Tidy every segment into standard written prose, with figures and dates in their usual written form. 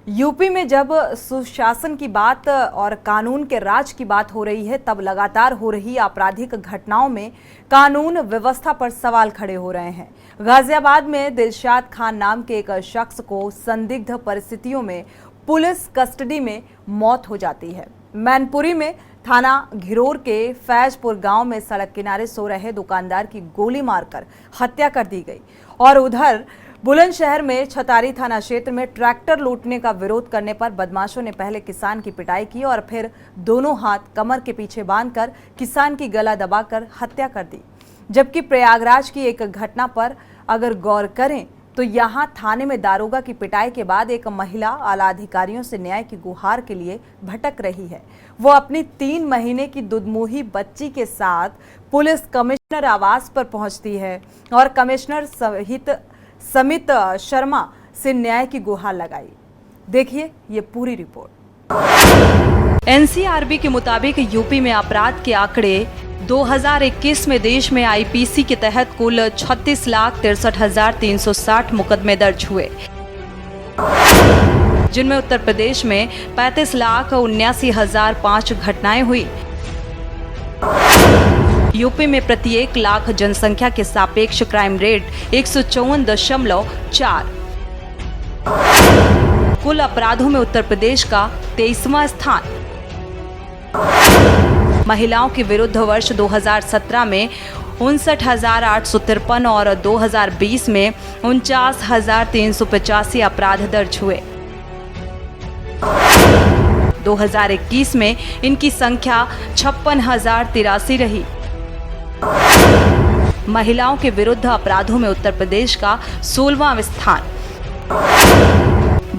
UP में जब सुशासन की बात और कानून के राज की बात हो रही है, तब लगातार हो रही आपराधिक घटनाओं में कानून व्यवस्था पर सवाल खड़े हो रहे हैं। गाजियाबाद में दिलशाद खान नाम के एक शख्स को संदिग्ध परिस्थितियों में पुलिस कस्टडी में मौत हो जाती है। मैनपुरी में थाना घिरोर के फैजपुर गांव में सड़क किनारे सो रहे दुकानदार की गोली मारकर हत्या कर दी गई। और उधर बुलंदशहर में छतारी थाना क्षेत्र में ट्रैक्टर लूटने का विरोध करने पर बदमाशों ने पहले किसान की पिटाई की और फिर दोनों हाथ कमर के पीछे बांधकर किसान की गला दबाकर हत्या कर दी। जबकि प्रयागराज की एक घटना पर अगर गौर करें तो यहां थाने में दारोगा की पिटाई के बाद एक महिला आला अधिकारियों से न्याय की गुहार के लिए भटक रही है। वो अपनी 3 महीने की दुधमुही बच्ची के साथ पुलिस कमिश्नर आवास पर पहुंचती है और कमिश्नर सहित समित शर्मा से न्याय की गुहार लगाई। देखिए ये पूरी रिपोर्ट। एनसीआरबी के मुताबिक यूपी में अपराध के आंकड़े 2021 में देश में आईपीसी के तहत कुल 36,63,360 मुकदमे दर्ज हुए, जिनमें उत्तर प्रदेश में 35,79,005 घटनाएं हुई। यूपी में प्रति 1 लाख जनसंख्या के सापेक्ष क्राइम रेट 154.4। कुल अपराधों में उत्तर प्रदेश का 23वां स्थान। महिलाओं के विरुद्ध वर्ष 2017 में 59,853 और 2020 में 49,385 अपराध दर्ज हुए। 2021 में इनकी संख्या 56,083 रही। महिलाओं के विरुद्ध अपराधों में उत्तर प्रदेश का 16वां स्थान।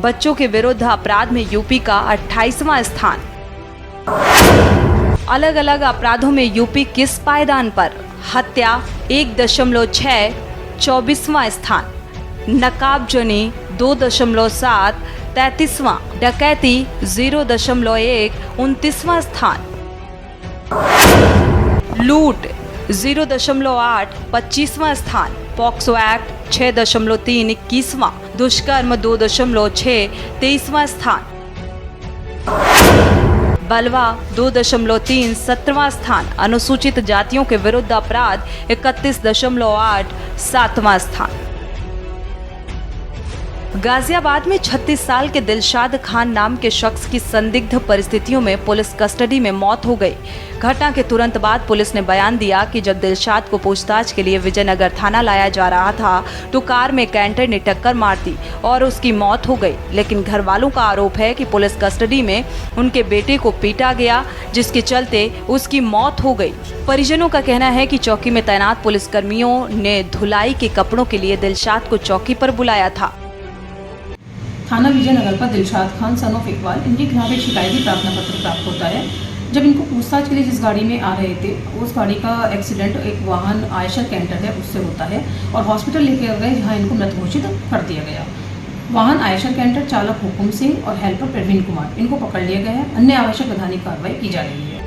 बच्चों के विरुद्ध अपराध में यूपी का 28वां स्थान। अलग अलग अपराधों में यूपी किस पायदान पर? हत्या 1.6 24वां स्थान, नकाबजनी 2.7 33वां, डकैती 0.1 29वां स्थान, लूट 0.8 25वां स्थान, पॉक्सो एक्ट 6.3 21वां, दुष्कर्म 2.6 23वां स्थान, बलवा 2.3 17वां स्थान, अनुसूचित जातियों के विरुद्ध अपराध 31.8 7वां स्थान। गाजियाबाद में 36 साल के दिलशाद खान नाम के शख्स की संदिग्ध परिस्थितियों में पुलिस कस्टडी में मौत हो गई। घटना के तुरंत बाद पुलिस ने बयान दिया कि जब दिलशाद को पूछताछ के लिए विजयनगर थाना लाया जा रहा था तो कार में कैंटर ने टक्कर मार दी और उसकी मौत हो गई। लेकिन घर वालों का आरोप है कि पुलिस कस्टडी में उनके बेटे को पीटा गया, जिसके चलते उसकी मौत हो गई। परिजनों का कहना है कि चौकी में तैनात पुलिसकर्मियों ने धुलाई के कपड़ों के लिए दिलशाद को चौकी पर बुलाया था। थाना विजयनगर पर दिलशाद खान सन ऑफ इकबाल, इनके खिलाफ एक शिकायती प्रार्थना पत्र प्राप्त होता है। जब इनको पूछताछ के लिए जिस गाड़ी में आ रहे थे, उस गाड़ी का एक्सीडेंट एक वाहन आयशर कैंटर है उससे होता है और हॉस्पिटल लेके गए, जहां इनको मृत घोषित कर दिया गया। वाहन आयशर कैंटर चालक हुकुम सिंह और हेल्पर प्रवीण कुमार, इनको पकड़ लिया गया है। अन्य आवश्यक वैधानिक कार्रवाई की जा रही है।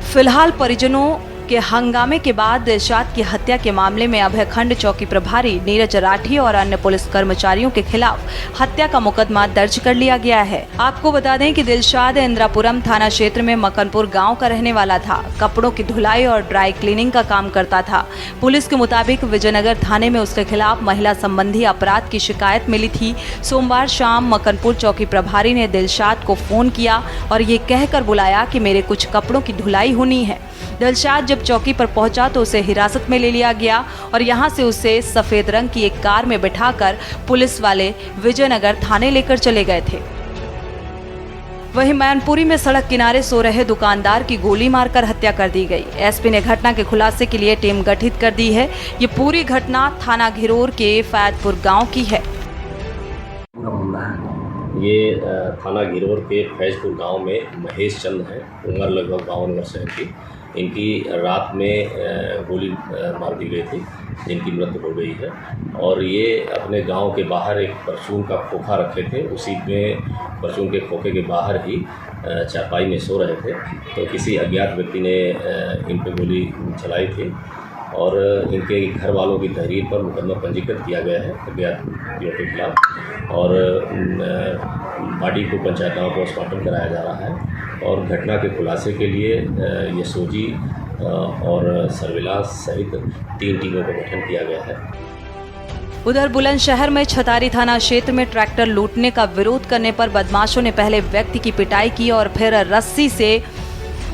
फिलहाल परिजनों के हंगामे के बाद दिलशाद की हत्या के मामले में अभयखंड चौकी प्रभारी नीरज राठी और अन्य पुलिस कर्मचारियों के खिलाफ हत्या का मुकदमा दर्ज कर लिया गया है। आपको बता दें कि दिलशाद इंद्रापुरम थाना क्षेत्र में मकनपुर गांव का रहने वाला था। कपड़ों की धुलाई और ड्राई क्लीनिंग का काम करता था। पुलिस के मुताबिक विजयनगर थाने में उसके खिलाफ महिला संबंधी अपराध की शिकायत मिली थी। सोमवार शाम मकनपुर चौकी प्रभारी ने दिलशाद को फोन किया और ये कहकर बुलाया कि मेरे कुछ कपड़ों की धुलाई होनी है। दिलशाद जब चौकी पर पहुंचा तो उसे हिरासत में ले लिया गया और यहां से उसे सफेद रंग की एक कार में बिठाकर पुलिस वाले विजयनगर थाने लेकर चले गए थे। वहीं मैनपुरी में सड़क किनारे सो रहे दुकानदार की गोली मारकर हत्या कर दी गई। एसपी ने घटना के खुलासे के लिए टीम गठित कर दी है। ये पूरी घटना थाना घिरोर के फैजपुर गांव की है। ये थाना घिरोर के फैजपुर गांव में महेश चंद है, उम्र लगभग 52 वर्ष की। इनकी रात में गोली मार दी गई थी, जिनकी मृत्यु हो गई है। और ये अपने गांव के बाहर एक परचून का खोखा रखे थे, उसी में परचून के खोखे के बाहर ही चारपाई में सो रहे थे तो किसी अज्ञात व्यक्ति ने इन पर गोली चलाई थी और इनके घर वालों की तहरीर पर मुकदमा पंजीकृत किया गया है अज्ञात व्यक्तियों के खिलाफ। और बॉडी को पंचायत गाँव पोस्टमार्टम कराया जा रहा है और घटना के खुलासे के लिए यशोजी और सर्विलांस सहित 3 टीमों का गठन किया गया है। उधर बुलंदशहर में छतारी थाना क्षेत्र में ट्रैक्टर लूटने का विरोध करने पर बदमाशों ने पहले व्यक्ति की पिटाई की और फिर रस्सी से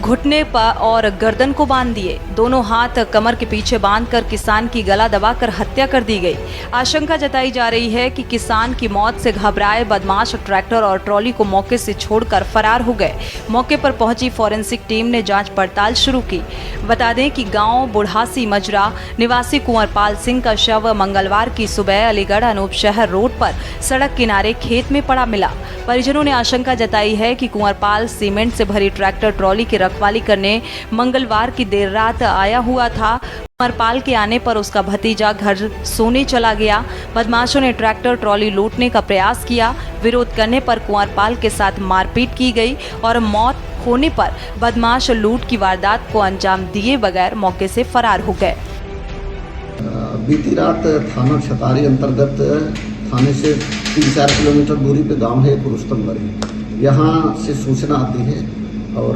घुटने पर और गर्दन को बांध दिए। दोनों हाथ कमर के पीछे बांधकर किसान की गला दबाकर हत्या कर दी गई। आशंका जताई जा रही है कि किसान की मौत से घबराए बदमाश ट्रैक्टर और ट्रॉली को मौके से छोड़कर फरार हो गए। मौके पर पहुंची फॉरेंसिक टीम ने जांच पड़ताल शुरू की। बता दें कि गांव बुढ़ासी मजरा निवासी कुंवरपाल सिंह का शव मंगलवार की सुबह अलीगढ़ अनूप शहर रोड पर सड़क किनारे खेत में पड़ा मिला। परिजनों ने आशंका जताई है कि कुंवरपाल सीमेंट से भरी ट्रैक्टर ट्रॉली की रखवाली करने मंगलवार की देर रात आया हुआ था। कुंवरपाल के आने पर उसका भतीजा घर सोने चला गया। बदमाशों ने ट्रैक्टर ट्रॉली लूटने का प्रयास किया। विरोध करने पर कुंवरपाल के साथ मारपीट की गई और मौत होने पर बदमाश लूट की वारदात को अंजाम दिए बगैर मौके से फरार हो गए। बीती रात थाना छतारी अंतर्गत थाने से 3-4 किलोमीटर दूरी पे गांव है रुस्तमगढ़। यहाँ से सूचना आती है और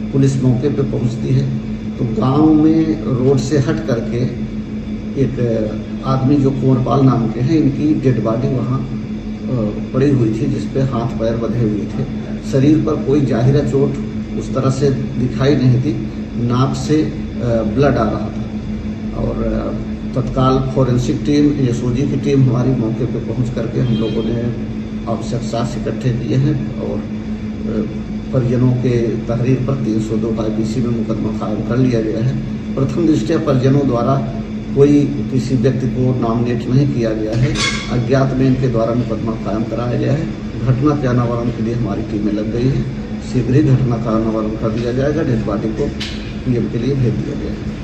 पुलिस मौके पे पहुंचती है तो गांव में रोड से हट करके एक आदमी जो कुंवरपाल नाम के हैं, इनकी डेड बॉडी वहाँ पड़ी हुई थी जिसपे हाथ पैर बंधे हुए थे। शरीर पर कोई जाहिरा चोट उस तरह से दिखाई नहीं थी। नाक से ब्लड आ रहा था और तत्काल फॉरेंसिक टीम यशोजी की टीम हमारी मौके पे पहुंच करके हम लोगों ने आवश्यक साक्ष्य इकट्ठे किए हैं और परिजनों के तहरीर पर 302 IPC में मुकदमा कायम कर लिया गया है। प्रथम दृष्टया परिजनों द्वारा कोई किसी व्यक्ति को नॉमिनेट नहीं किया गया है। अज्ञात में इनके द्वारा मुकदमा कायम कराया गया है। घटना के अनावरण के लिए हमारी टीमें लग गई है। शीघ्र ही घटना का अनावरण कर दिया जाएगा। डेड बॉडी को PM के लिए भेज दिया गया है।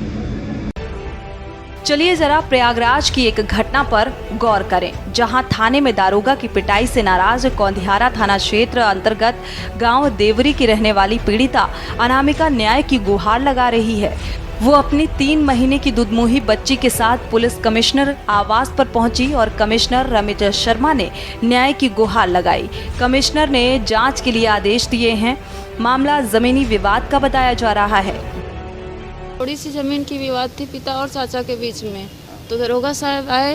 चलिए जरा प्रयागराज की एक घटना पर गौर करें, जहां थाने में दारोगा की पिटाई से नाराज कौंधियारा थाना क्षेत्र अंतर्गत गांव देवरी की रहने वाली पीड़िता अनामिका न्याय की गुहार लगा रही है। वो अपनी 3 महीने की दुधमुही बच्ची के साथ पुलिस कमिश्नर आवास पर पहुंची और कमिश्नर रमेश शर्मा ने न्याय की गुहार लगाई। कमिश्नर ने जांच के लिए आदेश दिए हैं। मामला जमीनी विवाद का बताया जा रहा है। थोड़ी सी ज़मीन की विवाद थी पिता और चाचा के बीच में, तो दरोगा साहब आए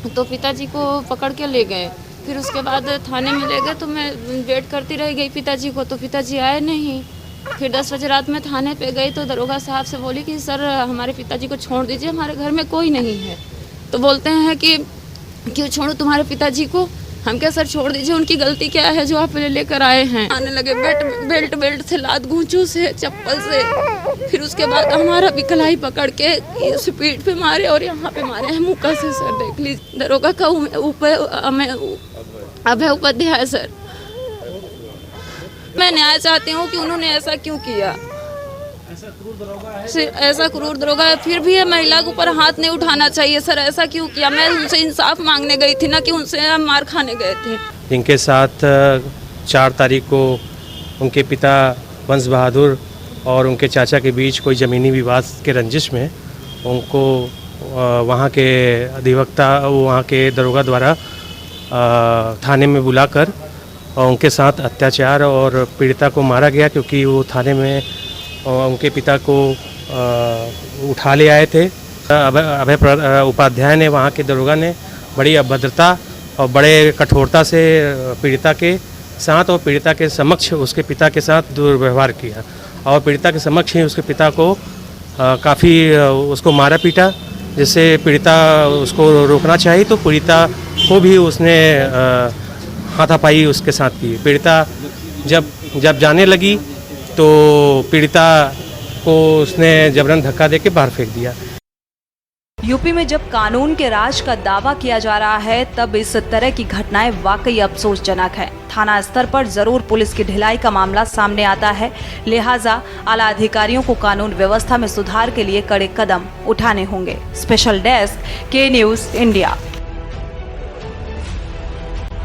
तो पिताजी को पकड़ के ले गए। फिर उसके बाद थाने में ले गए तो मैं वेट करती रह गई पिताजी को, तो पिताजी आए नहीं। फिर 10 बजे रात में थाने पे गई तो दरोगा साहब से बोली कि सर हमारे पिताजी को छोड़ दीजिए, हमारे घर में कोई नहीं है। तो बोलते हैं कि क्यों छोड़ो तुम्हारे पिताजी को? हम क्या सर छोड़ दीजिए, उनकी गलती क्या है जो आप लेकर आए हैं। आने लगे बेल्ट से, लात घूंचू से, चप्पल से। फिर उसके बाद हमारा भी कलाई पकड़ के इस पीठ पे मारे और यहाँ पे मारे हैं मुक्का से। सर देख लीजिए, दरोगा का अभय उपाध्याय सर। मैं न्याय चाहती हूँ कि उन्होंने ऐसा क्यों किया। ऐसा क्रूर दरोगा है, फिर भी महिला के ऊपर हाथ नहीं उठाना चाहिए सर। ऐसा क्यों किया? मैं उनसे इंसाफ मांगने गई थी ना कि उनसे मार खाने गए थे। इनके साथ 4 तारीख को उनके पिता वंश बहादुर और उनके चाचा के बीच कोई ज़मीनी विवाद के रंजिश में उनको वहाँ के अधिवक्ता, वहाँ के दरोगा द्वारा थाने में बुलाकर और उनके साथ अत्याचार और पीड़िता को मारा गया, क्योंकि वो थाने में उनके पिता को उठा ले आए थे। अभय उपाध्याय ने, वहाँ के दरोगा ने बड़ी अभद्रता और बड़े कठोरता से पीड़िता के साथ और पीड़िता के समक्ष उसके पिता के साथ दुर्व्यवहार किया और पीड़िता के समक्ष ही उसके पिता को काफ़ी उसको मारा पीटा, जिससे पीड़िता उसको रोकना चाहिए तो पीड़िता को भी उसने हाथापाई उसके साथ की। पीड़िता जब जाने लगी तो पीड़िता को उसने जबरन धक्का देके बाहर फेंक दिया। यूपी में जब कानून के राज का दावा किया जा रहा है, तब इस तरह की घटनाएं वाकई अफसोसजनक है। थाना स्तर पर जरूर पुलिस की ढिलाई का मामला सामने आता है, लिहाजा आला अधिकारियों को कानून व्यवस्था में सुधार के लिए कड़े कदम उठाने होंगे। स्पेशल डेस्क, के न्यूज़ इंडिया।